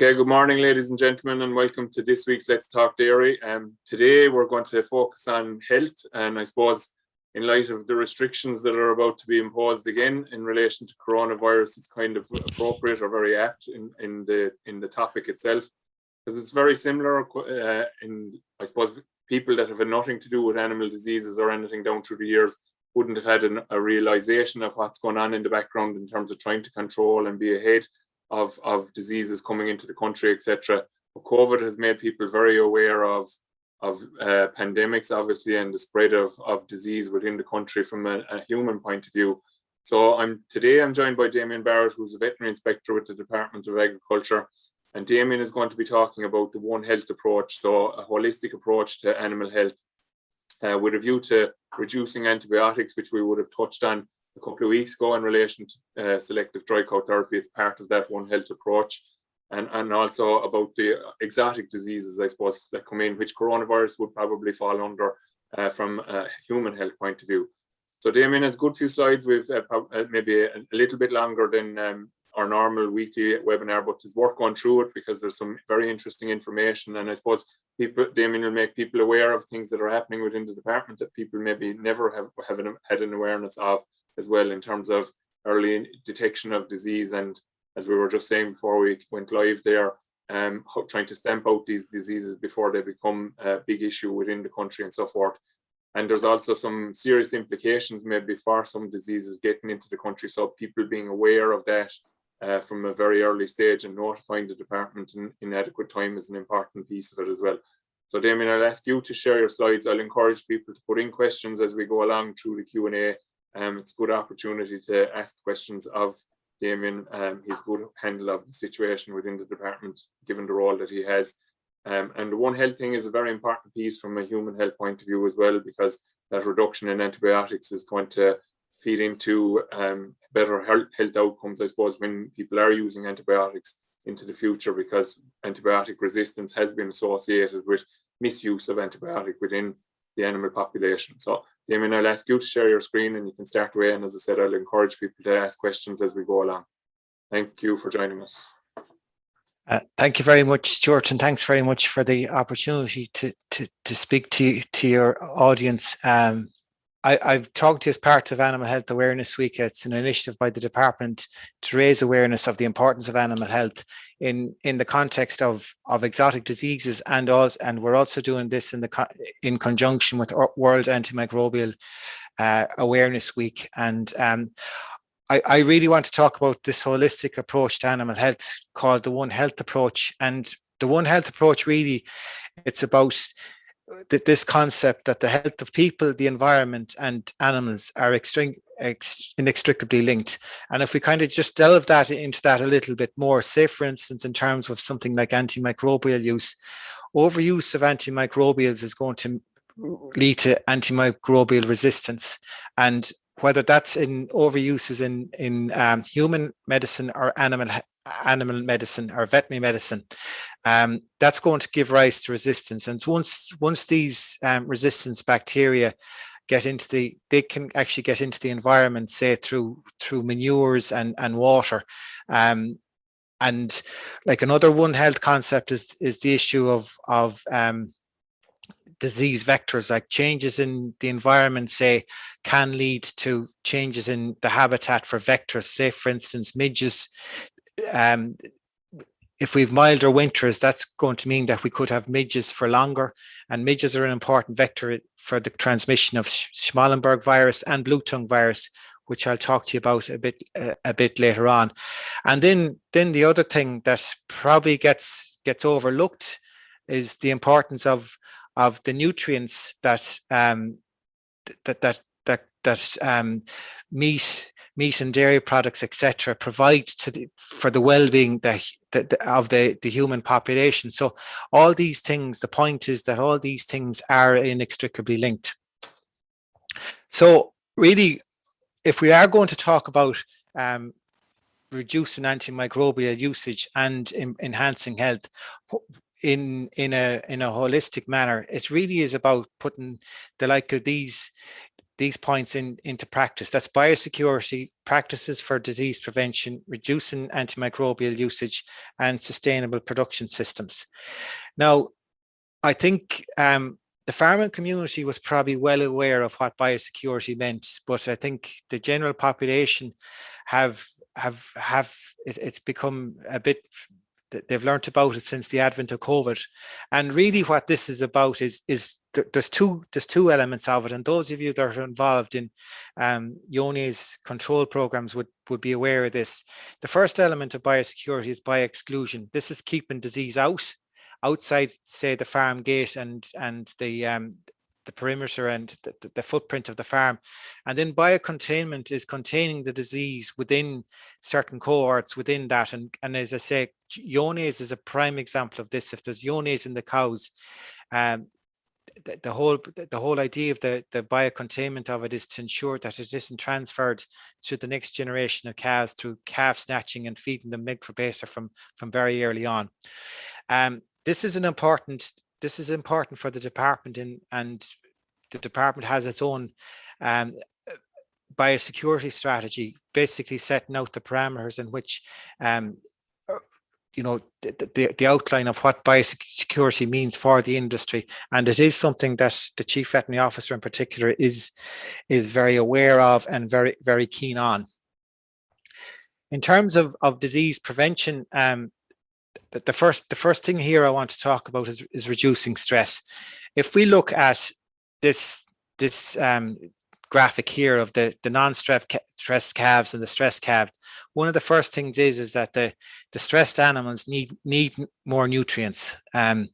Okay, good morning, ladies and gentlemen, and welcome to this week's Let's Talk Dairy. Today we're going to focus on health, and I suppose in light of the restrictions that are about to be imposed again in relation to coronavirus, it's kind of appropriate or very apt in the topic itself, because it's very similar in, I suppose, people that have had nothing to do with animal diseases or anything down through the years wouldn't have had a realization of what's going on in the background in terms of trying to control and be ahead of diseases coming into the country, etc. But COVID has made people very aware of pandemics, obviously, and the spread of disease within the country from a human point of view. So today I'm joined by Damien Barrett, who's a veterinary inspector with the Department of Agriculture. And Damien is going to be talking about the One Health approach, so a holistic approach to animal health with a view to reducing antibiotics, which we would have touched on a couple of weeks ago in relation to selective dry cow therapy as part of that One Health approach, and also about the exotic diseases, I suppose, that come in, which coronavirus would probably fall under from a human health point of view. So Damien has a good few slides with maybe a little bit longer than our normal weekly webinar, but it's worth going through it because there's some very interesting information, and I suppose Damien will make people aware of things that are happening within the department that people maybe never have had an awareness of as well, in terms of early detection of disease, and as we were just saying before we went live there, trying to stamp out these diseases before they become a big issue within the country and so forth. And there's also some serious implications maybe for some diseases getting into the country, so people being aware of that from a very early stage and notifying the department in adequate time is an important piece of it as well. So Damien, I'll ask you to share your slides. I'll encourage people to put in questions as we go along through the Q&A. It's a good opportunity to ask questions of Damien. He's a good handle of the situation within the department, given the role that he has. And the One Health thing is a very important piece from a human health point of view as well, because that reduction in antibiotics is going to feed into better health outcomes, I suppose, when people are using antibiotics into the future, because antibiotic resistance has been associated with misuse of antibiotic within the animal population. So Damien, I'll ask you to share your screen and you can start away. And as I said, I'll encourage people to ask questions as we go along. Thank you for joining us. Thank you very much, Stuart, and thanks very much for the opportunity to speak to your audience. I've talked to you as part of Animal Health Awareness Week. It's an initiative by the department to raise awareness of the importance of animal health in the context of exotic diseases, and we're also doing this in conjunction with World Antimicrobial Awareness Week. And I really want to talk about this holistic approach to animal health called the One Health approach. And the One Health approach, really, it's about this concept that the health of people, the environment, and animals are inextricably linked. And if we kind of just delve into that a little bit more, say, for instance, in terms of something like antimicrobial use, overuse of antimicrobials is going to lead to antimicrobial resistance. And whether that's in overuses in human medicine or animal medicine or veterinary medicine, that's going to give rise to resistance. And once these resistance bacteria they can actually get into the environment, say through manures and water. And like another One Health concept is the issue of disease vectors, like changes in the environment, say, can lead to changes in the habitat for vectors. Say, for instance, midges. If we've milder winters, that's going to mean that we could have midges for longer, and midges are an important vector for the transmission of Schmallenberg virus and Bluetongue virus, which I'll talk to you about a bit later on. And then the other thing that probably gets overlooked is the importance of the nutrients that meat and dairy products, etc., provide for the well-being of the human population. So all these things, the point is that all these things are inextricably linked. So really, if we are going to talk about reducing antimicrobial usage and enhancing health in a holistic manner, it really is about putting the like of these these points into practice. That's biosecurity, practices for disease prevention, reducing antimicrobial usage, and sustainable production systems. Now, I think the farming community was probably well aware of what biosecurity meant, but I think the general population it's become a bit, they've learned about it since the advent of COVID. And really what this is about is there's two elements of it. And those of you that are involved in Ione's control programs would be aware of this. The first element of biosecurity is by-exclusion. This is keeping disease outside, say, the farm gate and the perimeter and the footprint of the farm. And then biocontainment is containing the disease within certain cohorts within that. And as I say, Ione's is a prime example of this. If there's Ione's in the cows, the whole idea of the biocontainment of it is to ensure that it isn't transferred to the next generation of calves through calf snatching and feeding them milk for baser from very early on. This is important for the department, and the department has its own biosecurity strategy, basically setting out the parameters in which the outline of what biosecurity means for the industry. And it is something that the Chief Veterinary Officer in particular is very aware of and very, very keen on. In terms of disease prevention, the first thing here I want to talk about is reducing stress. If we look at this graphic here of the non-stressed calves and the stressed calves, one of the first things is that the stressed animals need more nutrients, and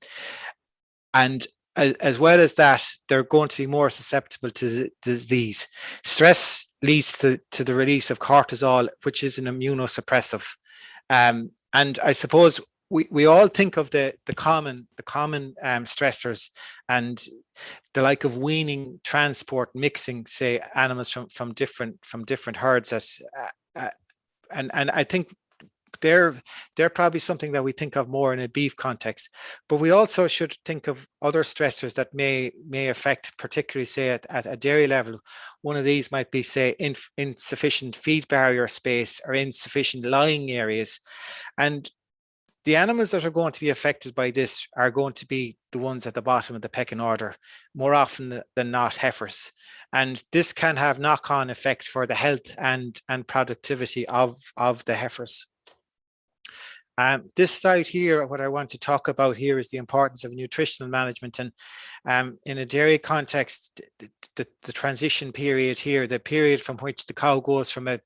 as well as that, they're going to be more susceptible to disease. Stress leads to the release of cortisol, which is an immunosuppressive, and I suppose we all think of the common stressors and the like of weaning, transport, mixing, say, animals from different herds. And I think they're probably something that we think of more in a beef context. But we also should think of other stressors that may affect, particularly, say, at a dairy level. One of these might be, say, insufficient feed barrier space or insufficient lying areas. And the animals that are going to be affected by this are going to be the ones at the bottom of the pecking order, more often than not heifers. And this can have knock-on effects for the health and productivity of the heifers. This slide here, what I want to talk about here is the importance of nutritional management. And in a dairy context, the transition period here, the period from which the cow goes from a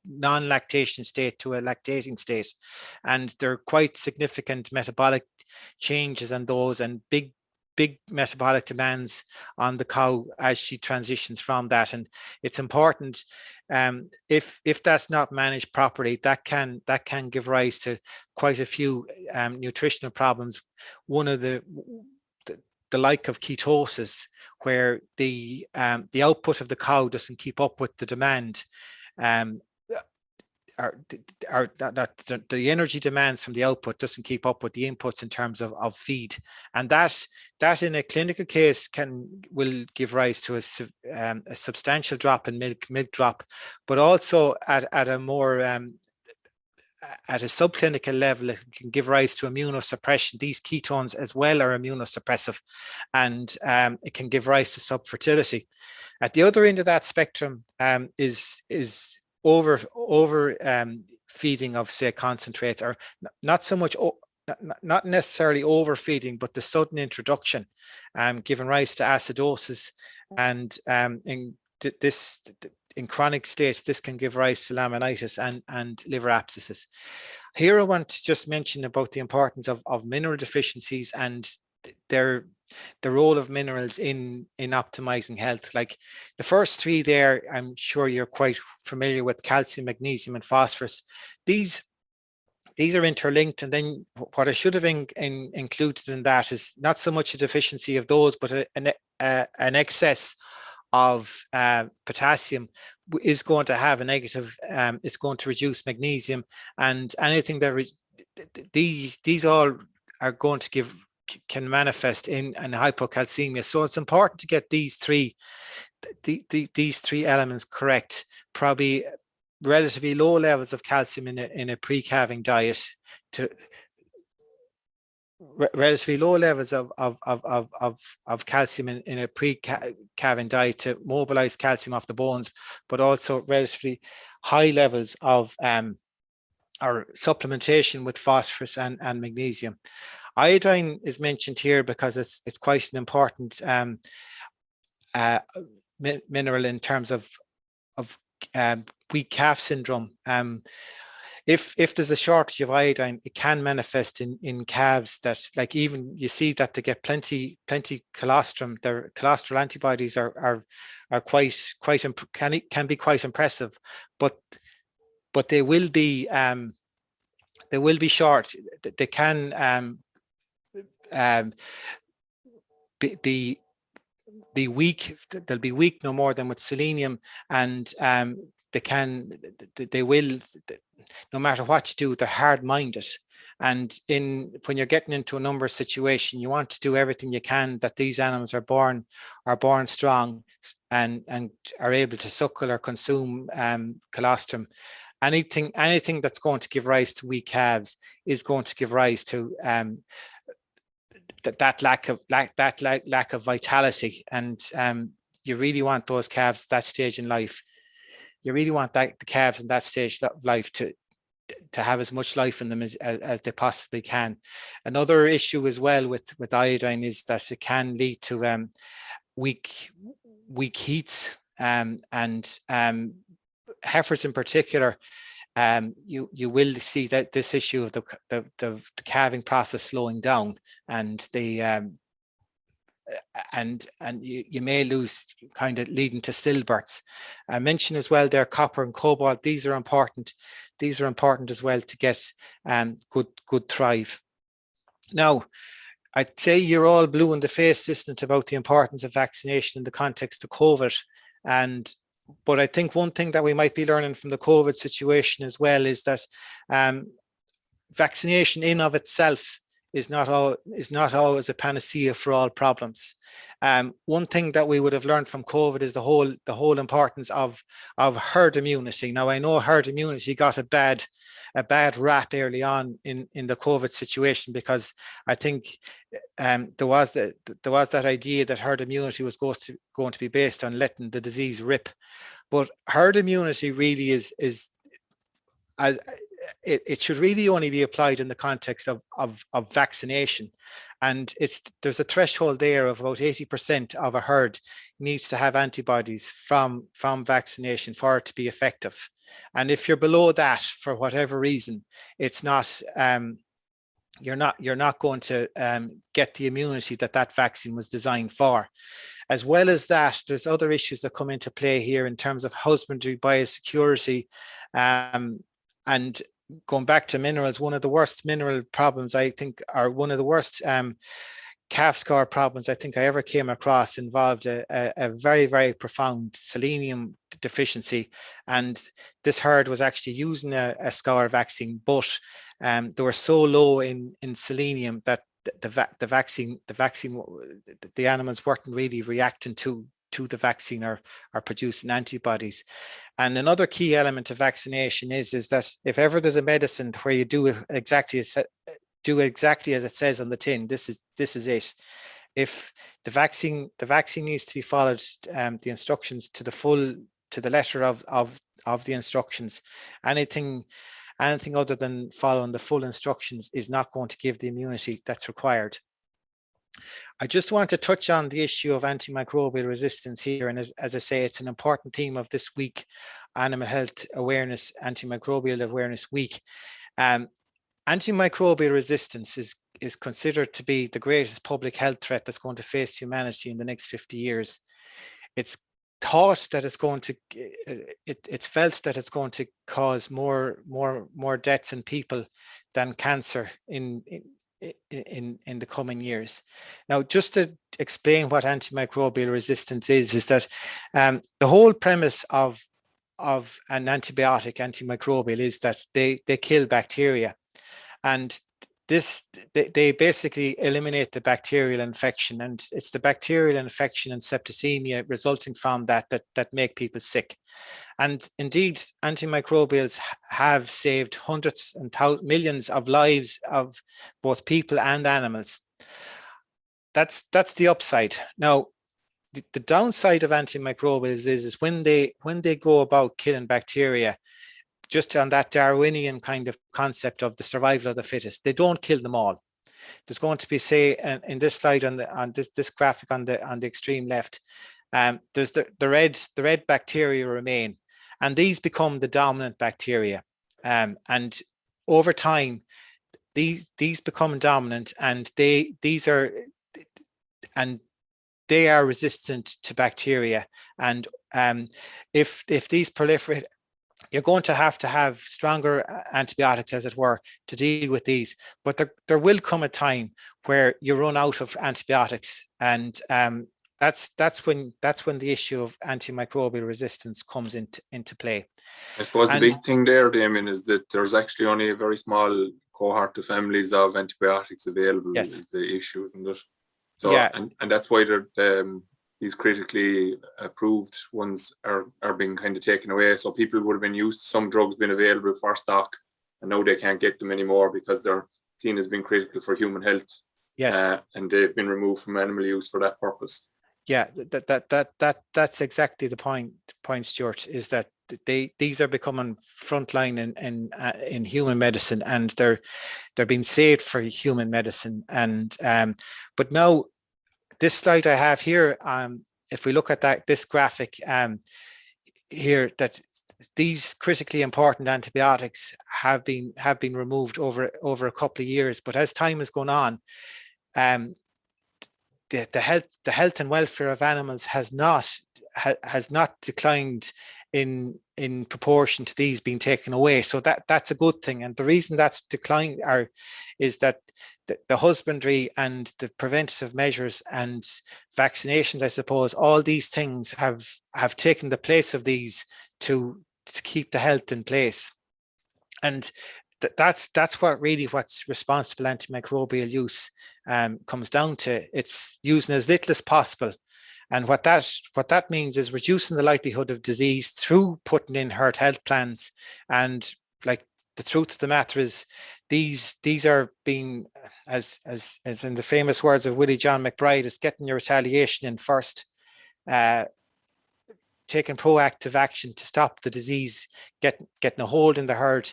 non-lactation state to a lactating state. And there are quite significant metabolic changes in those, and big metabolic demands on the cow as she transitions from that. And it's important, if that's not managed properly, that can give rise to quite a few nutritional problems. One of the like of ketosis, where the output of the cow doesn't keep up with the demand, the energy demands from the output doesn't keep up with the inputs in terms of feed, and that in a clinical case will give rise to a substantial drop in milk drop, but also at a more at a subclinical level, it can give rise to immunosuppression. These ketones as well are immunosuppressive, and it can give rise to subfertility. At the other end of that spectrum is over feeding of, say, concentrates, or not so much, not necessarily overfeeding, but the sudden introduction, giving rise to acidosis, and in chronic states, this can give rise to laminitis and liver abscesses. Here I want to just mention about the importance of mineral deficiencies and the role of minerals in optimizing health. Like the first three there, I'm sure you're quite familiar with: calcium, magnesium, and phosphorus. These are interlinked, and then what I should have included in that is not so much a deficiency of those, but an excess of potassium is going to have a negative, it's going to reduce magnesium, and anything that these all are going to can manifest in hypocalcemia. So it's important to get these three these three elements correct, probably relatively low levels of calcium in a pre-calving diet, to relatively low levels of calcium in a pre-calving diet to mobilize calcium off the bones, but also relatively high levels of or supplementation with phosphorus and magnesium. Iodine is mentioned here because it's quite an important mineral in terms of weak calf syndrome. If there's a shortage of iodine, it can manifest in calves that, like, even you see that they get plenty colostrum. Their colostral antibodies are can be quite impressive, but they will be short. They can be weak. They'll be weak no more than with selenium, and they will, no matter what you do, they're hard-minded. And when you're getting into a numbers situation, you want to do everything you can that these animals are born strong and are able to suckle or consume colostrum. Anything that's going to give rise to weak calves is going to give rise to that lack of vitality. And you really want those calves at that stage in life. You really want the calves in that stage of life to have as much life in them as they possibly can. Another issue as well with iodine is that it can lead to weak heats, and heifers in particular. You will see that this issue of the calving process slowing down, and you may lose, kind of leading to stillbirths. I mentioned as well there copper and cobalt. These are important as well to get good thrive. Now, I'd say you're all blue in the face listening about the importance of vaccination in the context of COVID. But I think one thing that we might be learning from the COVID situation as well is that vaccination in of itself is not always a panacea for all problems. One thing that we would have learned from COVID is the whole importance of herd immunity. Now, I know herd immunity got a bad rap early on in the COVID situation, because I think there was that idea that herd immunity was going to be based on letting the disease rip. But herd immunity really is it should really only be applied in the context of vaccination. And there's a threshold there of about 80% of a herd needs to have antibodies from vaccination for it to be effective. And if you're below that for whatever reason, it's not you're not going to get the immunity that vaccine was designed for. As well as that, there's other issues that come into play here in terms of husbandry biosecurity, and going back to minerals. One of the worst mineral problems, I think, or one of the worst calf scar problems I think I ever came across, involved a very, very profound selenium deficiency. And this herd was actually using a scar vaccine, but they were so low in selenium that the animals weren't really reacting to the vaccine or producing antibodies. And another key element of vaccination is that if ever there's a medicine where you do exactly as it says on the tin, this is it. If the vaccine needs to be followed, the instructions to the letter of the instructions. Anything other than following the full instructions is not going to give the immunity that's required. I just want to touch on the issue of antimicrobial resistance here. And as I say, it's an important theme of this week, Animal Health Awareness, Antimicrobial Awareness Week. Antimicrobial resistance is considered to be the greatest public health threat that's going to face humanity in the next 50 years. It's thought that it's felt that it's going to cause more deaths in people than cancer in the coming years. Now, just to explain what antimicrobial resistance is that the whole premise of an antibiotic, antimicrobial, is that they kill bacteria. And they basically eliminate the bacterial infection, and it's the bacterial infection and septicemia resulting from that make people sick. And indeed, antimicrobials have saved hundreds and millions of lives of both people and animals. That's the upside. Now, the downside of antimicrobials is when they go about killing bacteria, just on that Darwinian kind of concept of the survival of the fittest, they don't kill them all. There's going to be, say, in this slide on this graphic on the extreme left, there's the red bacteria remain, and these become the dominant bacteria, and over time these become dominant, and they are resistant to bacteria. And if these proliferate, you're going to have stronger antibiotics, as it were, to deal with these. But there will come a time where you run out of antibiotics, and that's when the issue of antimicrobial resistance comes into play. I suppose the big thing there, Damien, is that there's actually only a very small cohort of families of antibiotics available. Yes. Is the issue, isn't it? So, yeah. and that's why these critically approved ones are being kind of taken away. So people would have been used to some drugs being available for stock, and now they can't get them anymore because they're seen as being critical for human health. Yes. And they've been removed from animal use for that purpose. Yeah, that's exactly the point, Stuart, is that these are becoming frontline in human medicine, and they're being saved for human medicine. And but now this slide I have here, if we look at this graphic here, that these critically important antibiotics have been removed over a couple of years, but as time has gone on, the health and welfare of animals has not declined in proportion to these being taken away. So that's a good thing. And the reason that's declined is that the husbandry and the preventative measures and vaccinations, I suppose, all these things have taken the place of these to keep the health in place. And that's what's responsible antimicrobial use comes down to. It's using as little as possible. And what that means is reducing the likelihood of disease through putting in herd health plans. And like, the truth of the matter is, these are being, as in the famous words of Willie John McBride, is getting your retaliation in first, taking proactive action to stop the disease getting a hold in the herd,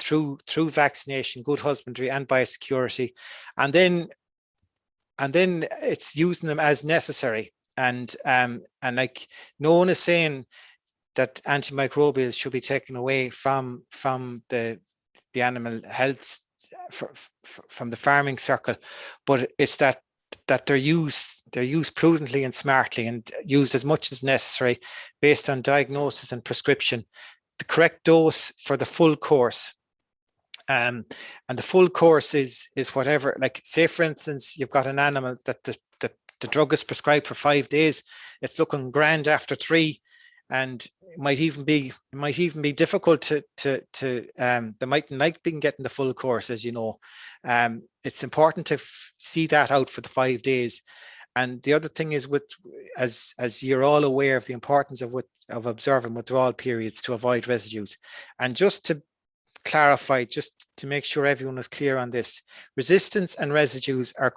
through vaccination, good husbandry, and biosecurity, and then it's using them as necessary. And like, no one is saying that antimicrobials should be taken away from the animal health, from the farming circle, but it's that they're used prudently and smartly, and used as much as necessary based on diagnosis and prescription, the correct dose for the full course. And the full course is whatever, like, say for instance, you've got an animal that the drug is prescribed for 5 days, it's looking grand after 3, and it might even be difficult to they mightn't like being getting the full course, as you know. It's important to see that out for the 5 days. And the other thing is, as you're all aware of, the importance of observing withdrawal periods to avoid residues. And just to clarify, just to make sure everyone is clear on this, resistance and residues are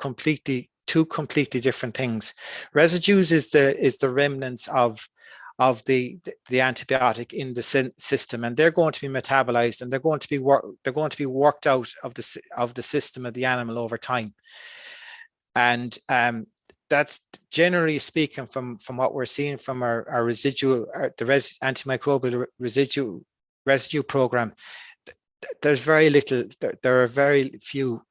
two completely different things. Residues is the remnants of the antibiotic in the system, and they're going to be metabolized, and they're going to be worked out of the system of the animal over time. And that's generally speaking, from what we're seeing from our antimicrobial residue program, there's very little. There are very few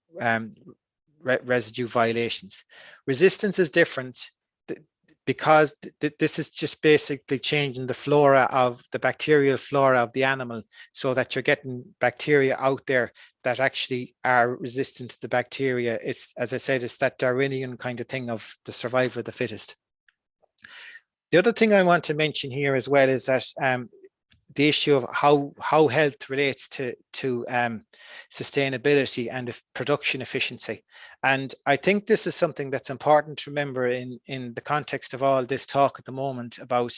residue violations. Resistance is different because this is just basically changing the bacterial flora of the animal, so that you're getting bacteria out there that actually are resistant to the bacteria. It's, as I said, it's that Darwinian kind of thing of the survival of the fittest. The other thing I want to mention here as well is that the issue of how health relates to sustainability and production efficiency. And I think this is something that's important to remember in the context of all this talk at the moment about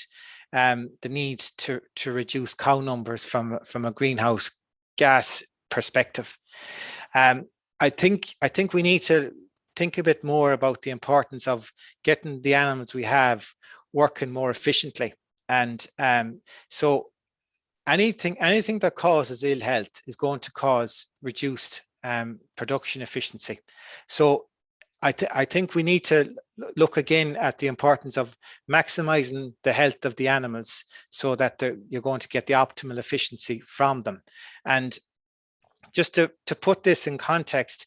the need to reduce cow numbers from a greenhouse gas perspective. I think we need to think a bit more about the importance of getting the animals we have working more efficiently. And so anything that causes ill health is going to cause reduced production efficiency. So I think we need to look again at the importance of maximizing the health of the animals so that you're going to get the optimal efficiency from them. And just to put this in context,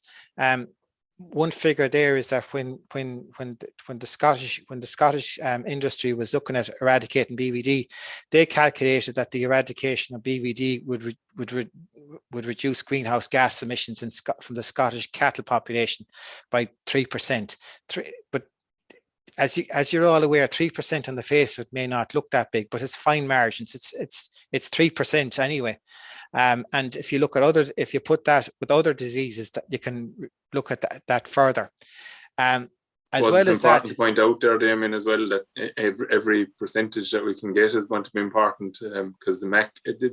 one figure there is that when the Scottish industry was looking at eradicating BVD, they calculated that the eradication of BVD would reduce greenhouse gas emissions from the Scottish cattle population by 3%. But as you're all aware, 3% on the face of it may not look that big, but it's fine margins. It's 3% anyway. And if you look at if you put that with other diseases, that you can look at that further. As well as that, it's important to point out there, Damien, as well, that every percentage that we can get is going to be important, because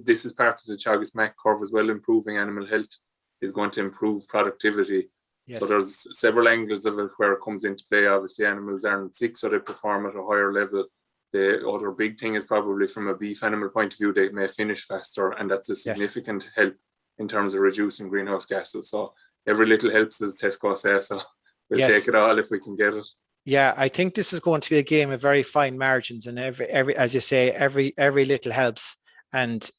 this is part of the Teagasc MAC curve as well. Improving animal health is going to improve productivity. Yes. So there's several angles of it where it comes into play. Obviously, animals aren't sick, so they perform at a higher level. The other big thing is probably from a beef animal point of view, they may finish faster, and that's a significant help in terms of reducing greenhouse gases. So every little helps, as Tesco says. So we'll take it all if we can get it. Yeah, I think this is going to be a game of very fine margins, and every as you say, every little helps, and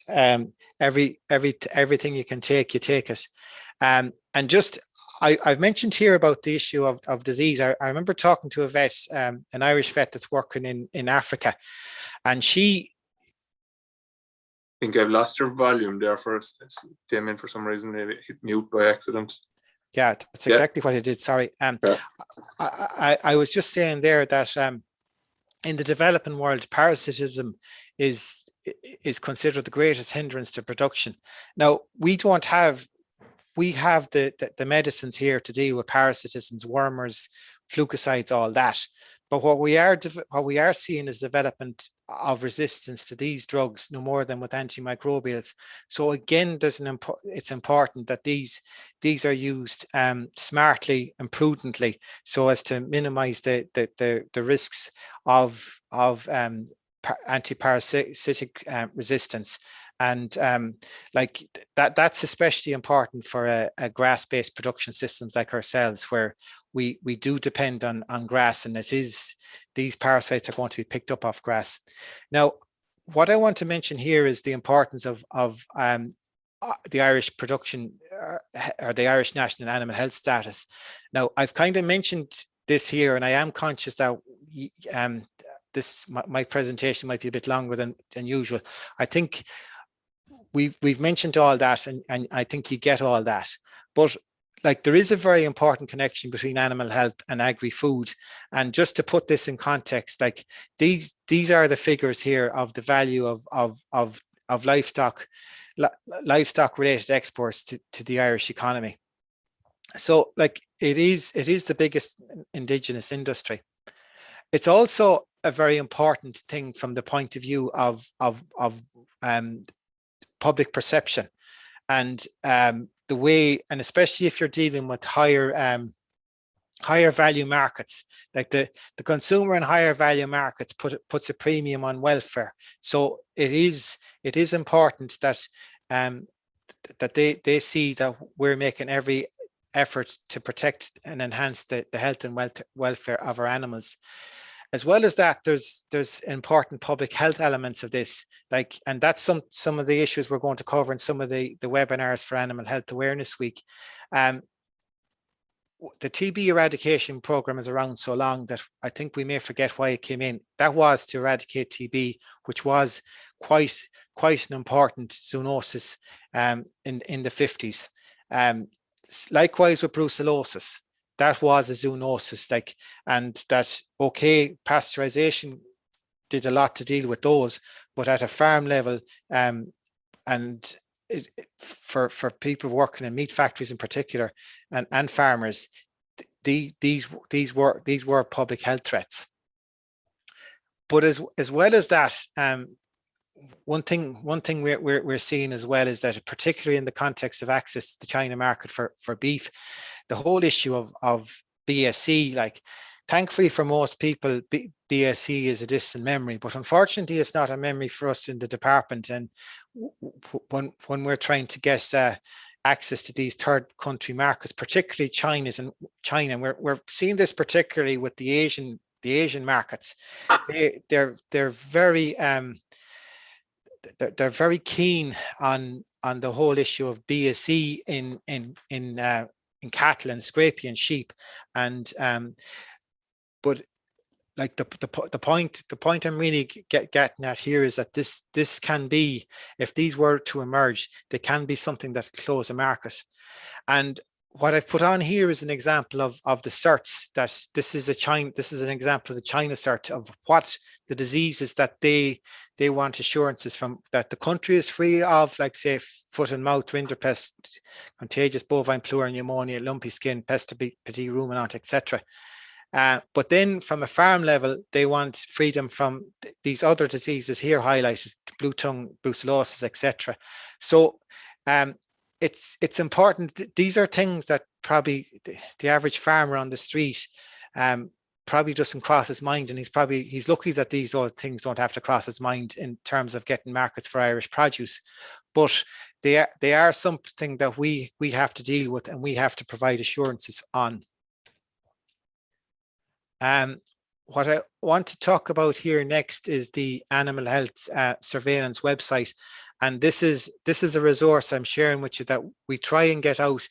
everything you can take, you take it. And just I've mentioned here about the issue of disease. I remember talking to a vet, an Irish vet that's working in Africa, and she. I think I've lost your volume there first, Damien, for some reason. Maybe hit mute by accident. Yeah, that's exactly what I did. Sorry. I was just saying there that in the developing world, parasitism is considered the greatest hindrance to production. Now, we have the medicines here to deal with parasitisms, wormers, flucicides, all that. But what we are seeing is development of resistance to these drugs, no more than with antimicrobials. So again, it's important that these are used smartly and prudently, so as to minimize the risks of antiparasitic resistance. And like that's especially important for a grass-based production systems like ourselves, where we do depend on grass, and these parasites are going to be picked up off grass. Now, what I want to mention here is the importance of the Irish production or the Irish National Animal Health Status. Now, I've kind of mentioned this here, and I am conscious that my presentation might be a bit longer than usual. I think we've mentioned all that, and I think you get all that. But like, there is a very important connection between animal health and agri-food. And just to put this in context, like these are the figures here of the value of livestock related exports to the Irish economy. So like it is the biggest indigenous industry. It's also a very important thing from the point of view of public perception, and the way, and especially if you're dealing with higher value markets, like the consumer in higher value markets puts a premium on welfare. So it is important that that they see that we're making every effort to protect and enhance the health and welfare of our animals. As well as that, there's important public health elements of this, like, and that's some of the issues we're going to cover in some of the webinars for Animal Health Awareness Week. The TB eradication program is around so long that I think we may forget why it came in. That was to eradicate TB, which was quite an important zoonosis in the 50s. Likewise with brucellosis. That was a zoonosis, like, and that, okay, pasteurization did a lot to deal with those, but at a farm level, and for people working in meat factories in particular, and farmers, these were public health threats. But as well as that, one thing we're seeing as well is that, particularly in the context of access to the China market for beef, the whole issue of BSE, like, thankfully for most people, BSE is a distant memory, but unfortunately it's not a memory for us in the department. And when we're trying to get access to these third country markets, particularly China, and we're seeing this particularly with the Asian markets. They're very they're very keen on the whole issue of BSE in cattle and scrapie and sheep, and but like the point I'm really getting at here is that this can be, if these were to emerge, they can be something that close a market. And what I've put on here is an example of the certs. That this is an example of the China cert of what the diseases that they want assurances from, that the country is free of, like, say, foot and mouth, rinderpest, contagious bovine pleural pneumonia, lumpy skin, peste petit ruminant, etc. But then from a farm level, they want freedom from these other diseases here highlighted, Bluetongue, brucellosis, etc. So it's important. These are things that probably the average farmer on the street probably doesn't cross his mind, and he's lucky that these other things don't have to cross his mind in terms of getting markets for Irish produce. But they are something that we have to deal with, and we have to provide assurances on. What I want to talk about here next is the animal health surveillance website. And this is a resource I'm sharing with you that we try and get out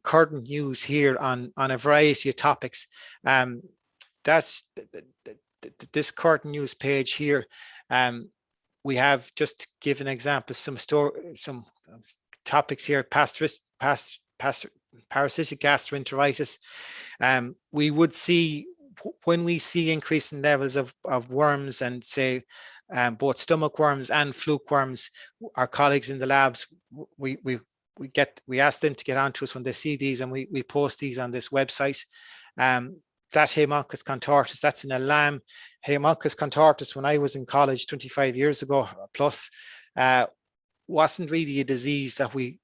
current news here on a variety of topics. That's this current news page here. We have, just to give an example, some topics here: parasitic gastroenteritis. We would see, when we see increasing levels of worms, and say both stomach worms and fluke worms, our colleagues in the labs, we ask them to get onto us when they see these, and we post these on this website. That Haemonchus contortus, that's in a lamb. Haemonchus contortus, when I was in college 25 years ago plus, wasn't really a disease that we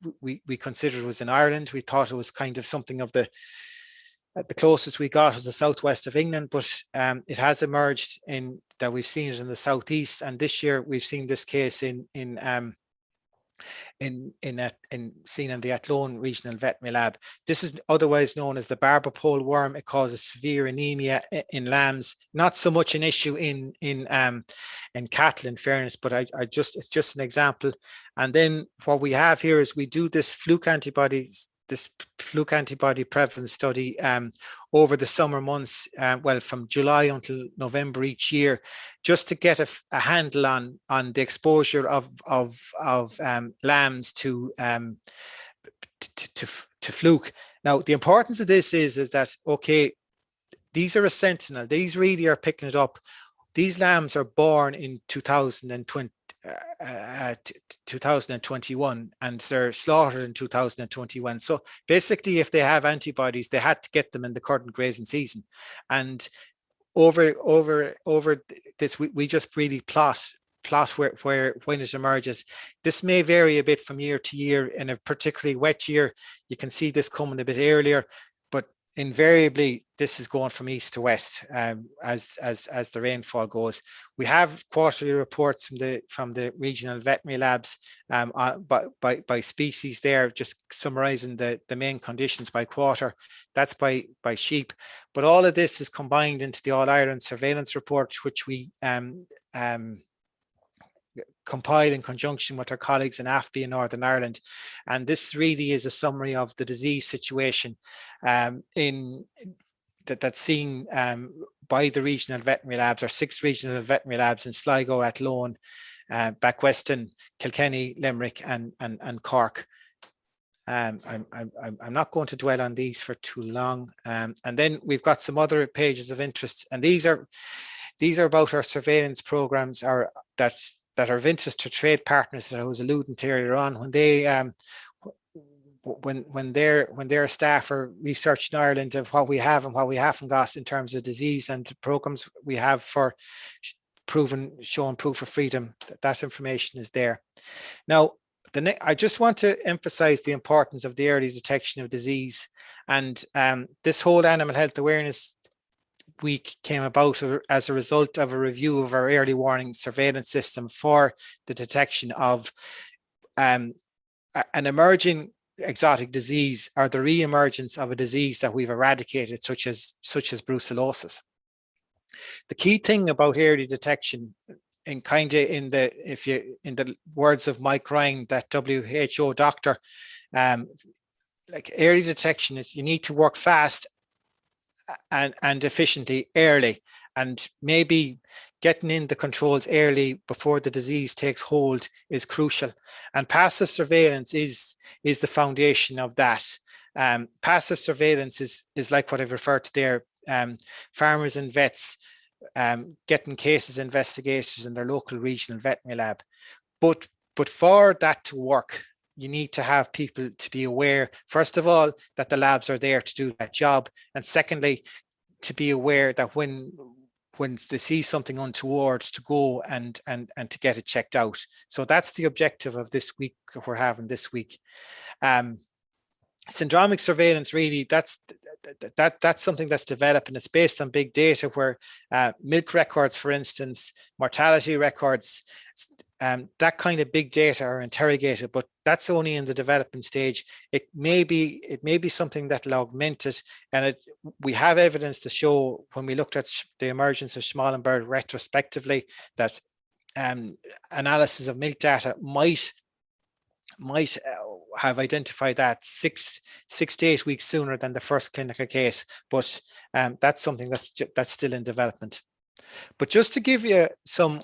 considered was in Ireland. We thought it was kind of something of the closest we got was the southwest of England, but it has emerged in that we've seen it in the southeast, and this year we've seen this case seen in the Athlone Regional Veterinary Lab. This is otherwise known as the barber pole worm. It causes severe anemia in lambs. Not so much an issue in cattle, in fairness, but it's just an example. And then what we have here is we do this fluke antibody prevalence study over the summer months, from July until November each year, just to get a handle on the exposure of lambs to fluke. Now, the importance of this is that, okay, these are a sentinel. These really are picking it up. These lambs are born in 2021, and they're slaughtered in 2021. So basically, if they have antibodies, they had to get them in the current grazing season. And over this, we just really plot where when it emerges. This may vary a bit from year to year. In a particularly wet year, you can see this coming a bit earlier, but invariably this is going from east to west as the rainfall goes. We have quarterly reports from the regional veterinary labs by species there, just summarizing the main conditions by quarter. That's by sheep, but all of this is combined into the All Ireland surveillance report, which we compiled in conjunction with our colleagues in AFBI in Northern Ireland. And this really is a summary of the disease situation that's seen by the regional veterinary labs, or 6 regional veterinary labs in Sligo, Athlone, Backweston, Kilkenny, Limerick, and Cork. I'm not going to dwell on these for too long. And then we've got some other pages of interest, and these are about our surveillance programs that are of interest to trade partners that I was alluding to earlier on, when they when their staff are researching Ireland of what we have and what we haven't got in terms of disease and programs we have for showing proof of freedom, that information is there. Now, I just want to emphasize the importance of the early detection of disease, and this whole animal health awareness week came about as a result of a review of our early warning surveillance system for the detection of an emerging exotic disease, or the re-emergence of a disease that we've eradicated, such as brucellosis. The key thing about early detection, in the words of Mike Ryan, that WHO doctor, like early detection is, you need to work fast and efficiently early, and maybe getting in the controls early before the disease takes hold is crucial. And passive surveillance is the foundation of that. Passive surveillance is like what I've referred to there, farmers and vets getting cases investigated in their local regional veterinary lab. But for that to work, you need to have people to be aware, first of all, that the labs are there to do that job, and secondly, to be aware that when they see something untoward, to go and to get it checked out. So that's the objective of this week we're having this week. Syndromic surveillance, really, that's something that's developed, and it's based on big data, where milk records, for instance, mortality records, that kind of big data are interrogated, but that's only in the development stage. It may be something that'll augment it, and we have evidence to show, when we looked at the emergence of Schmallenberg retrospectively, that analysis of milk data might have identified that 6 to 8 weeks sooner than the first clinical case, but that's something that's still in development. But just to give you some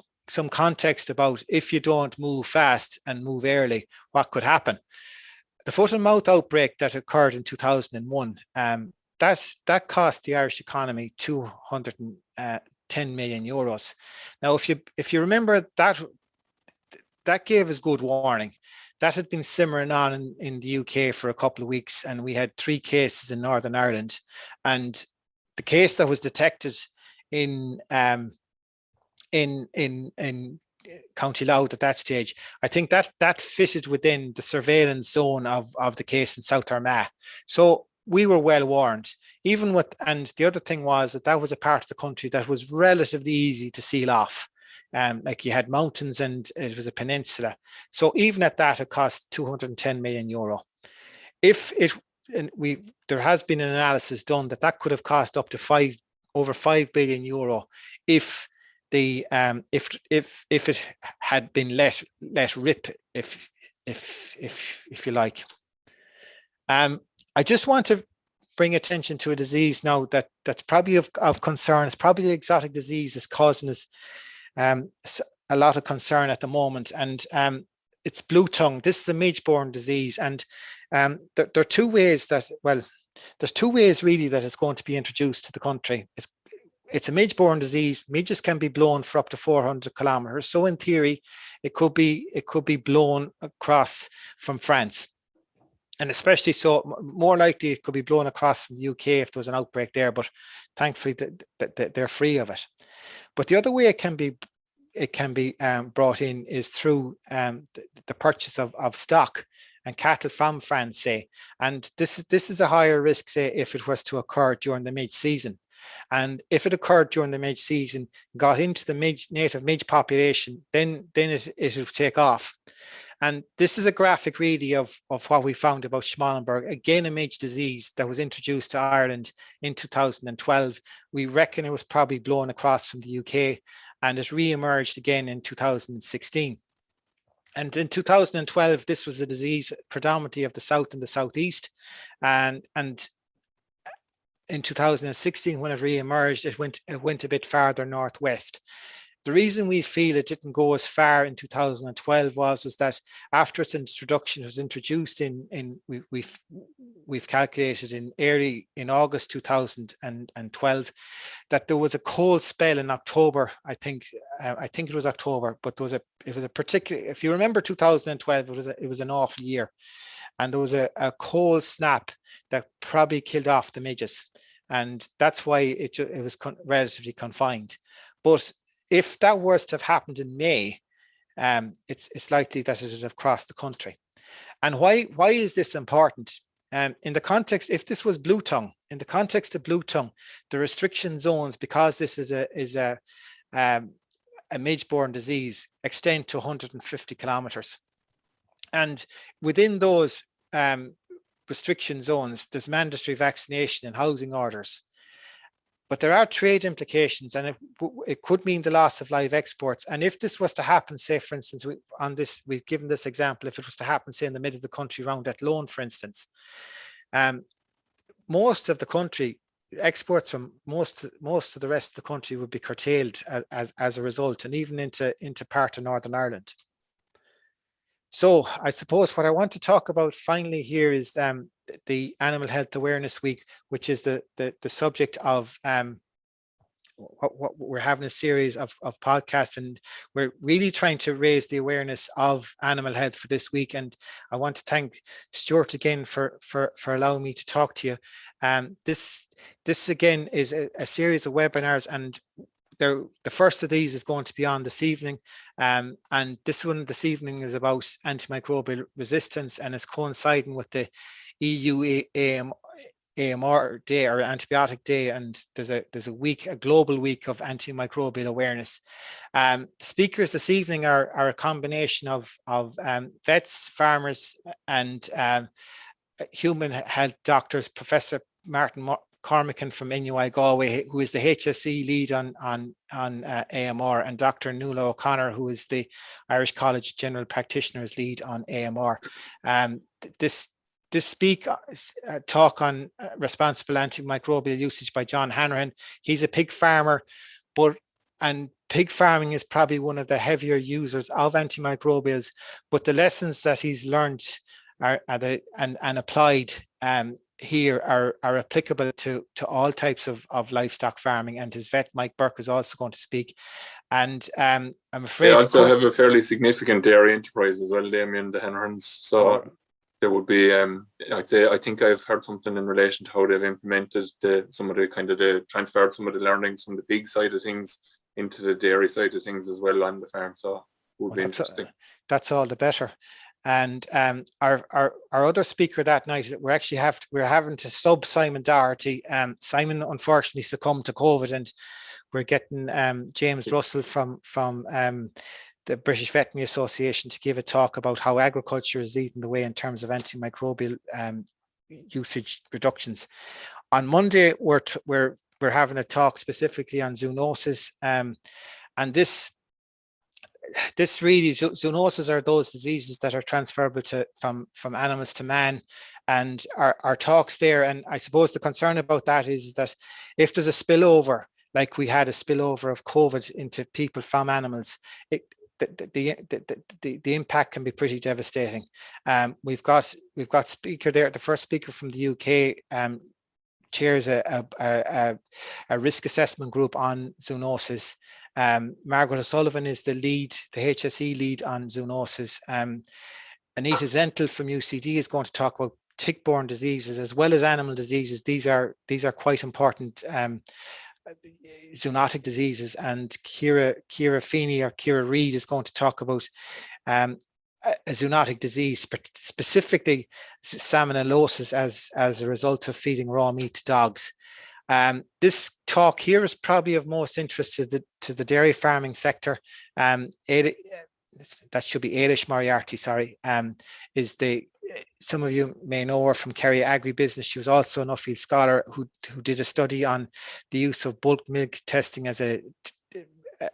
context about, if you don't move fast and move early, what could happen. The foot and mouth outbreak that occurred in 2001, that cost the Irish economy 210 million euros. Now, if you remember, that gave us good warning. That had been simmering on in the UK for a couple of weeks, and we had 3 cases in Northern Ireland. And the case that was detected in County Louth at that stage, I think that fitted within the surveillance zone of the case in South Armagh. So we were well warned. And the other thing was that was a part of the country that was relatively easy to seal off. Like, you had mountains and it was a peninsula. So even at that, it cost 210 million euro. There has been an analysis done that could have cost up to over 5 billion euro if it had been let rip, if you like. I just want to bring attention to a disease now that's probably of concern. It's probably the exotic disease that's causing us a lot of concern at the moment, and it's Bluetongue. This is a midge-borne disease, and there are 2 ways there's 2 ways really that it's going to be introduced to the country. It's a midge-borne disease. Midges can be blown for up to 400 kilometers. So in theory, it could be blown across from France. And especially so, more likely it could be blown across from the UK if there was an outbreak there, but thankfully they're free of it. But the other way it can be brought in is through the purchase of stock and cattle from France, say. And this is a higher risk, say, if it was to occur during the midge season. And if it occurred during the midge season, got into the native midge population, then it will take off. And this is a graphic really of what we found about Schmallenberg, again a midge disease that was introduced to Ireland in 2012. We reckon it was probably blown across from the UK, and it re-emerged again in 2016. And in 2012, this was a disease predominantly of the south and the southeast, and in 2016, when it re-emerged, it went a bit farther northwest. The reason we feel it didn't go as far in 2012 was that after its introduction, it was introduced we've calculated in August 2012, that there was a cold spell in October. I think it was October, but it was a particular. If you remember 2012, it was an awful year, and there was a cold snap that probably killed off the midges, and that's why it was relatively confined. But if that was to have happened in May, it's likely that it would have crossed the country. And why is this important? In the context, if this was Bluetongue, in the context of Bluetongue, the restriction zones, because this is a midge-borne disease, extend to 150 kilometers. And within those restriction zones, there's mandatory vaccination and housing orders. But there are trade implications, and it could mean the loss of live exports. And if this was to happen, say, for instance, we've given this example, if it was to happen, say, in the middle of the country around Athlone, for instance, most of the country, exports from most of the rest of the country would be curtailed as a result, and even into part of Northern Ireland. So I suppose what I want to talk about finally here is the Animal Health Awareness Week, which is the subject of what we're having a series of podcasts, and we're really trying to raise the awareness of animal health for this week. And I want to thank Stuart again for allowing me to talk to you. This again is a series of webinars, and the first of these is going to be on this evening, and this one this evening is about antimicrobial resistance, and it's coinciding with the EU AMR Day or Antibiotic Day, and there's a global week of antimicrobial awareness. Speakers this evening are a combination of vets, farmers, and human health doctors. Professor Martin Cormacan from NUI Galway, who is the HSE lead on AMR, and Dr. Nuala O'Connor, who is the Irish College General Practitioners lead on AMR. This talk on responsible antimicrobial usage by John Hanrahan. He's a pig farmer, and pig farming is probably one of the heavier users of antimicrobials, but the lessons that he's learned and applied here are applicable to all types of livestock farming. And his vet, Mike Burke, is also going to speak. And I'm afraid they also have a fairly significant dairy enterprise as well, Damien, the Hanrahans. So there would be, I think I've heard something in relation to how they've implemented transferred some of the learnings from the pig side of things into the dairy side of things as well on the farm. So it would be interesting. That's all the better. And our other speaker that night, we're having to sub Simon Doherty. Simon unfortunately succumbed to COVID, and we're getting James Russell from the British Veterinary Association to give a talk about how agriculture is leading the way in terms of antimicrobial usage reductions. On Monday, we're having a talk specifically on zoonosis, and this really, zoonoses are those diseases that are transferable from animals to man, and our talks there. And I suppose the concern about that is that if there's a spillover, like we had a spillover of COVID into people from animals, the impact can be pretty devastating. We've got speaker there. The first speaker from the UK chairs a risk assessment group on zoonosis. Margaret O'Sullivan is the HSE lead on zoonosis. Anita Zentel from UCD is going to talk about tick-borne diseases as well as animal diseases. These are quite important zoonotic diseases. And Ciara Feeney or Ciara Reid is going to talk about a zoonotic disease, specifically salmonellosis as a result of feeding raw meat to dogs. This talk here is probably of most interest to the dairy farming sector. That should be Ailish Moriarty, sorry, some of you may know her from Kerry Agribusiness. She was also an Nuffield scholar who did a study on the use of bulk milk testing as a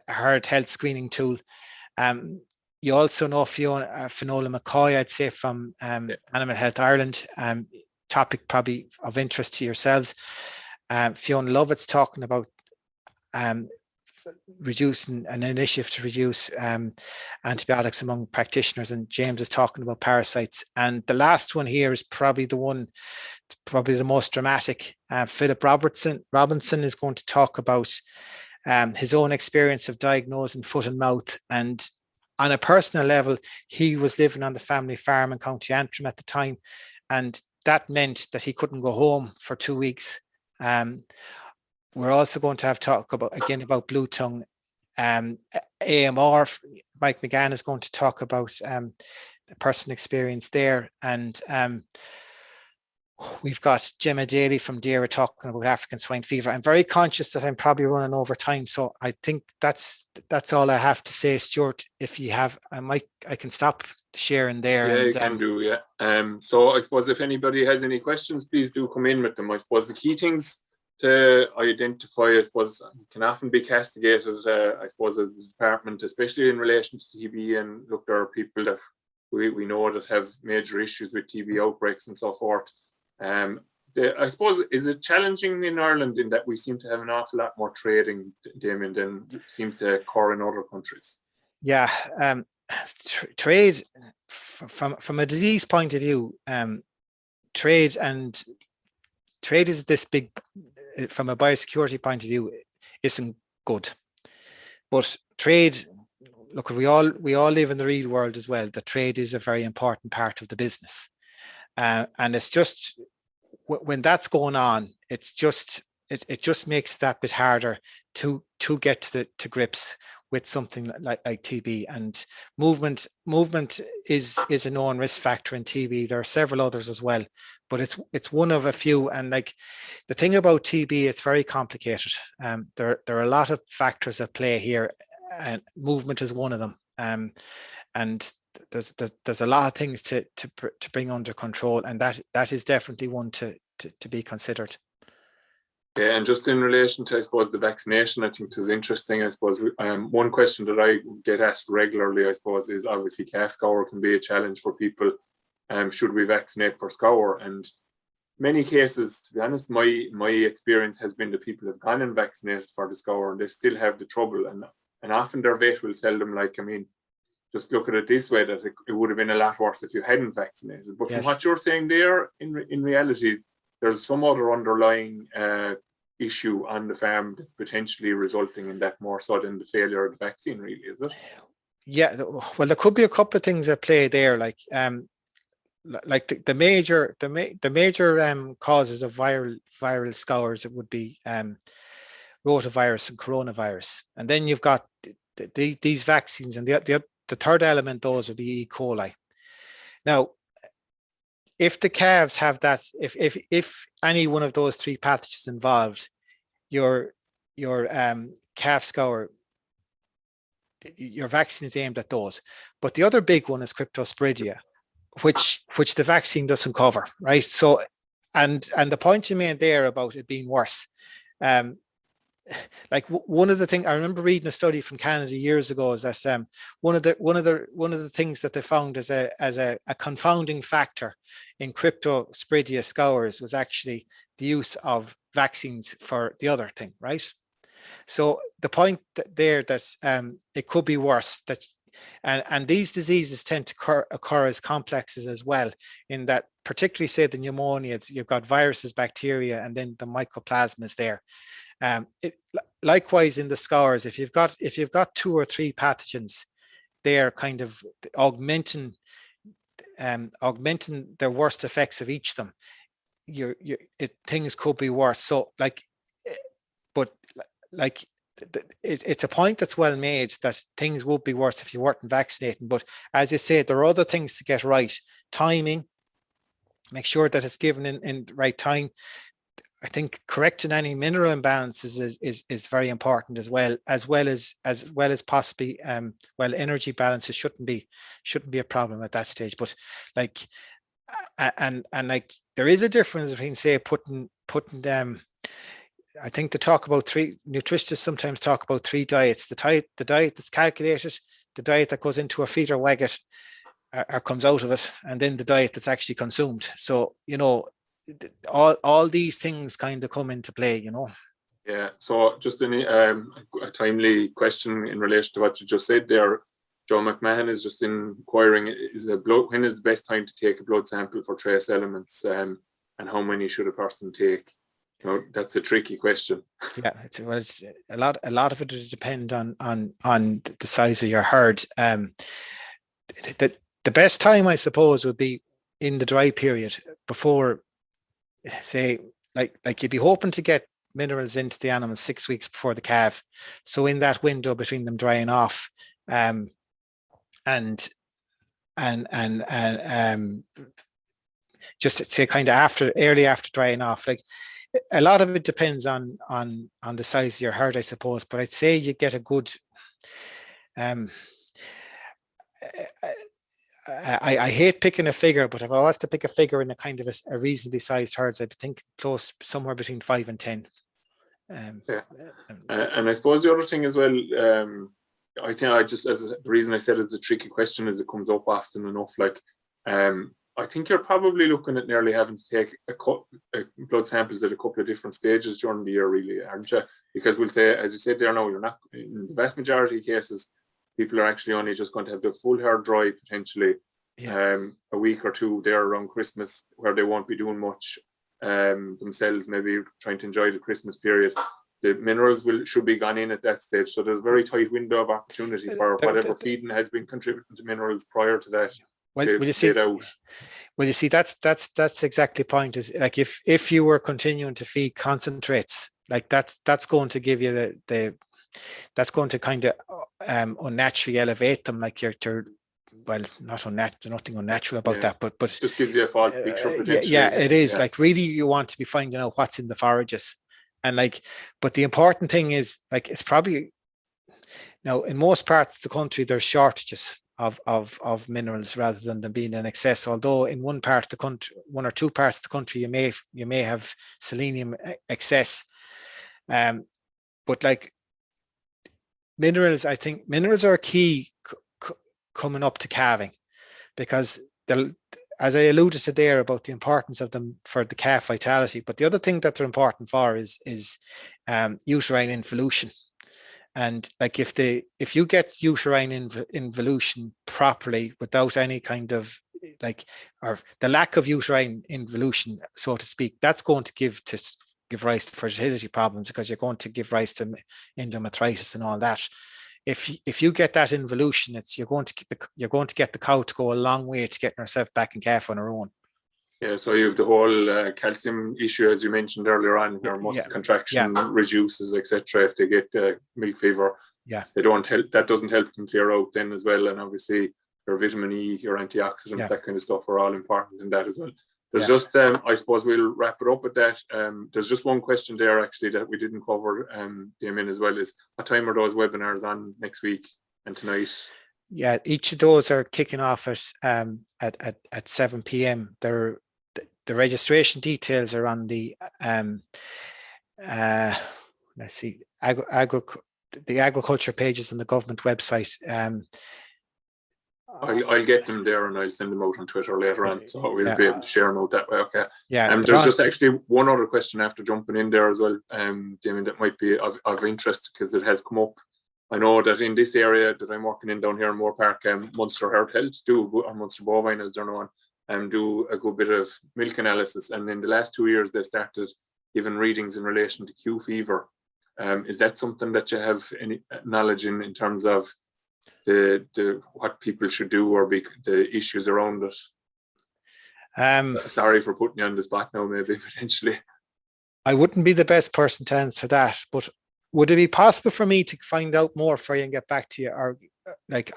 herd health screening tool. You also know Finola McCoy, I'd say, from Animal Health Ireland, topic probably of interest to yourselves. Fiona Lovett's talking about reducing an initiative to reduce antibiotics among practitioners, and James is talking about parasites. And the last one here is probably the most dramatic. Philip Robinson is going to talk about his own experience of diagnosing foot and mouth. And on a personal level, he was living on the family farm in County Antrim at the time, and that meant that he couldn't go home for 2 weeks. We're also going to have talk about Bluetongue. AMR, Mike McGann is going to talk about the personal experience there. And we've got Gemma Daly from Dara talking about African swine fever. I'm very conscious that I'm probably running over time, so I think that's all I have to say. Stuart, if you have, I can stop sharing there. Yeah, you can do, yeah. So I suppose if anybody has any questions, please do come in with them. I suppose the key things to identify, I suppose, can often be castigated, I suppose, as the department, especially in relation to TB. And look, there are people that we know that have major issues with TB outbreaks and so forth. I suppose, is it challenging in Ireland in that we seem to have an awful lot more trading, Damien, than seems to occur in other countries? Yeah, trade from a disease point of view, trade is this big, from a biosecurity point of view, isn't good. But trade, look, we all live in the real world as well. The trade is a very important part of the business, and it's just when that's going on, it just makes it that bit harder to get to grips with something like TB. And movement is a known risk factor in TB. There are several others as well, but it's one of a few. And like the thing about TB, it's very complicated. There are a lot of factors at play here, and movement is one of them. And there's a lot of things to bring under control, and that is definitely one to be considered. Yeah, and just in relation to, I suppose, the vaccination, I think it is interesting. I suppose one question that I get asked regularly, I suppose, is obviously calf scour can be a challenge for people. Should we vaccinate for scour? And many cases, to be honest, my experience has been that people have gone and vaccinated for the scour and they still have the trouble. And often their vet will tell them, like, I mean, just look at it this way, that it would have been a lot worse if you hadn't vaccinated. But yes, from what you're saying there, in reality, there's some other underlying issue on the farm that's potentially resulting in that more so than the failure of the vaccine, really, is it? Yeah, well, there could be a couple of things at play there, like the major causes of viral scours, it would be rotavirus and coronavirus, and then you've got these vaccines, and the third element, those would be E. coli. Now, if the calves have that, if any one of those three pathogens involved, your calf scour, your vaccine is aimed at those. But the other big one is Cryptosporidia, which the vaccine doesn't cover, right? So, and the point you made there about it being worse, like one of the things I remember reading a study from Canada years ago is that one of the things that they found as a confounding factor in Cryptosporidia scours was actually the use of vaccines for the other thing, right? So the point there that it could be worse, that and these diseases tend to occur as complexes as well, in that particularly say the pneumonia, you've got viruses, bacteria, and then the mycoplasma is there. Likewise in the scours, if you've got 2 or 3 pathogens, they're kind of augmenting the worst effects of each of them. Things could be worse. So it's a point that's well made that things would be worse if you weren't vaccinating. But as you say, there are other things to get right. Timing, make sure that it's given in the right time. I think correcting any mineral imbalances is very important as well as possibly energy balances shouldn't be a problem at that stage. But like there is a difference between, say, putting I think they talk about three, nutritionists sometimes talk about 3 diets: the diet that's calculated, the diet that goes into a feeder waggot or comes out of it, and then the diet that's actually consumed. So all these things kind of come into play, Yeah, so just a timely question in relation to what you just said there. Joe McMahon is just inquiring, when is the best time to take a blood sample for trace elements, and how many should a person take? That's a tricky question. Yeah, it's a lot of it will depend on the size of your herd. The best time, I suppose, would be in the dry period before, say, like you'd be hoping to get minerals into the animals 6 weeks before the calf. So in that window between them drying off, and just to say kind of early after drying off, like a lot of it depends on the size of your herd, I suppose. But I'd say you get a good. I hate picking a figure, but if I was to pick a figure in a kind of a reasonably sized herds, I'd think close somewhere between 5 and 10. And I suppose the other thing as well, I think the reason I said it's a tricky question is it comes up often enough. Like, I think you're probably looking at nearly having to take blood samples at a couple of different stages during the year, really, aren't you? Because we'll say, as you said there, now you're not, in the vast majority of cases, people are actually only just going to have the full herd dry potentially a week or two there around Christmas, where they won't be doing much themselves, maybe trying to enjoy the Christmas period. The minerals should be gone in at that stage. So there's a very tight window of opportunity for whatever feeding has been contributing to minerals prior to that. Well, you see, that's exactly the point. Is like if you were continuing to feed concentrates, like that's going to give you that's going to kind of unnaturally elevate them, like you're well, not unnatural, nothing unnatural about that, but just gives you a false picture potentially. Yeah, it is. Like, really, you want to be finding out what's in the forages, and but the important thing is, like, it's probably now in most parts of the country there's shortages of minerals rather than them being in excess. Although in one part of the country, one or two parts of the country, you may have selenium excess, but like minerals, I think minerals are key coming up to calving, because as I alluded to there about the importance of them for the calf vitality, but the other thing that they're important for is uterine involution. And like if you get uterine involution properly without any kind of or the lack of uterine involution, so to speak, that's going to give rise to fertility problems, because you're going to give rise to endometritis and all that. If you get that involution, you're going to get the cow to go a long way to getting herself back in calf on her own. Yeah, so you have the whole calcium issue, as you mentioned earlier on, where muscle contraction reduces, etc. If they get milk fever, they don't help. That doesn't help them clear out then as well. And obviously, your vitamin E, your antioxidants, that kind of stuff are all important in that as well. There's just, I suppose we'll wrap it up with that. There's just one question there actually that we didn't cover, Damien, as well, is what time are those webinars on next week and tonight? Yeah, each of those are kicking off at 7 p.m. The registration details are on the let's see, the agriculture pages on the government website. I'll get them there and I'll send them out on Twitter later on, so we'll be able to share them out that way. Okay. Yeah. There's just actually one other question after jumping in there as well, Damien, that might be of interest, because it has come up. I know that in this area that I'm working in down here in Moore Park, Munster Herd Health or Munster Bovine as they're known, do a good bit of milk analysis, and in the last 2 years they started giving readings in relation to Q fever. Is that something that you have any knowledge in terms of the what people should do, or the issues around it? Sorry for putting you on the spot now, maybe potentially. I wouldn't be the best person to answer that, but would it be possible for me to find out more for you and get back to you? Or like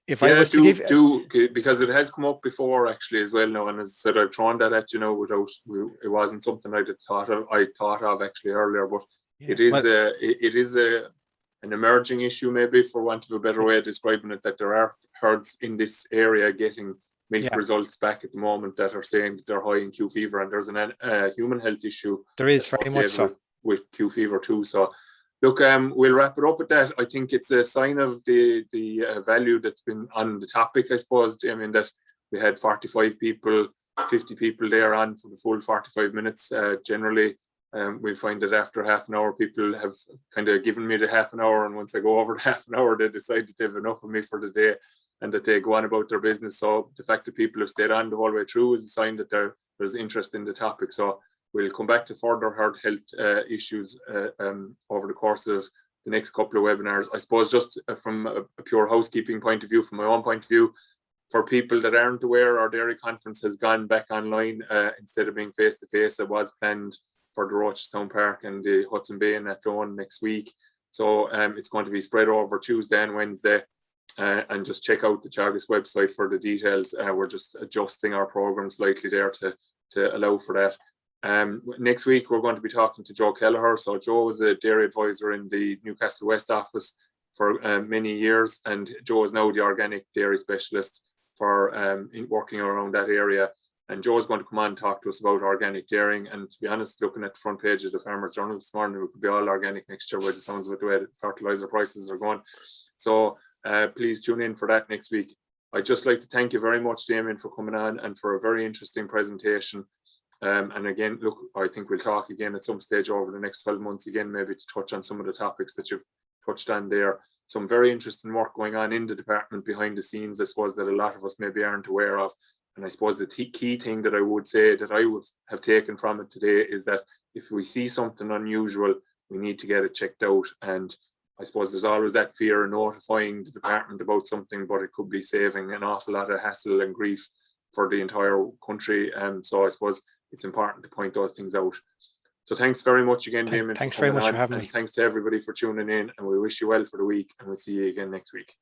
if I was to give, because it has come up before actually as well now, and as I said, I've thrown that at you know it wasn't something I thought of actually earlier, but it is an emerging issue, maybe, for want of a better way of describing it, that there are herds in this area getting milk results back at the moment that are saying that they're high in Q fever, and there's a human health issue. There is very much so with Q fever too. So look, we'll wrap it up with that. I think it's a sign of the value that's been on the topic, I suppose. I mean, that we had 45 people, 50 people there on for the full 45 minutes. Generally, we'll find that after half an hour, people have kind of given me the half an hour, and once I go over the half an hour, they decide that they have enough of me for the day and that they go on about their business. So the fact that people have stayed on the whole way through is a sign that there's interest in the topic. So we'll come back to further herd health issues over the course of the next couple of webinars. I suppose just from a pure housekeeping point of view, from my own point of view, for people that aren't aware, our dairy conference has gone back online instead of being face-to-face. It was planned for the Rochestown Park and the Hudson Bay and Athlone next week. So it's going to be spread over Tuesday and Wednesday. And just check out the Teagasc website for the details. We're just adjusting our program slightly there to allow for that. Next week, we're going to be talking to Joe Kelleher. So Joe was a dairy advisor in the Newcastle West office for many years, and Joe is now the organic dairy specialist for working around that area. And Joe is going to come on and talk to us about organic dairying. And to be honest, looking at the front page of the Farmers Journal this morning, it could be all organic next year by the sounds of it, the way the fertilizer prices are going. So please tune in for that next week. I'd just like to thank you very much, Damien, for coming on and for a very interesting presentation. And again, look, I think we'll talk again at some stage over the next 12 months again, maybe to touch on some of the topics that you've touched on there. Some very interesting work going on in the department behind the scenes, I suppose, that a lot of us maybe aren't aware of. And I suppose the key thing that I would say that I would have taken from it today is that if we see something unusual, we need to get it checked out. And I suppose there's always that fear of notifying the department about something, but it could be saving an awful lot of hassle and grief for the entire country. So I suppose it's important to point those things out. So thanks very much again, Damien. Thanks very much for having me. Thanks to everybody for tuning in, and we wish you well for the week, and we'll see you again next week.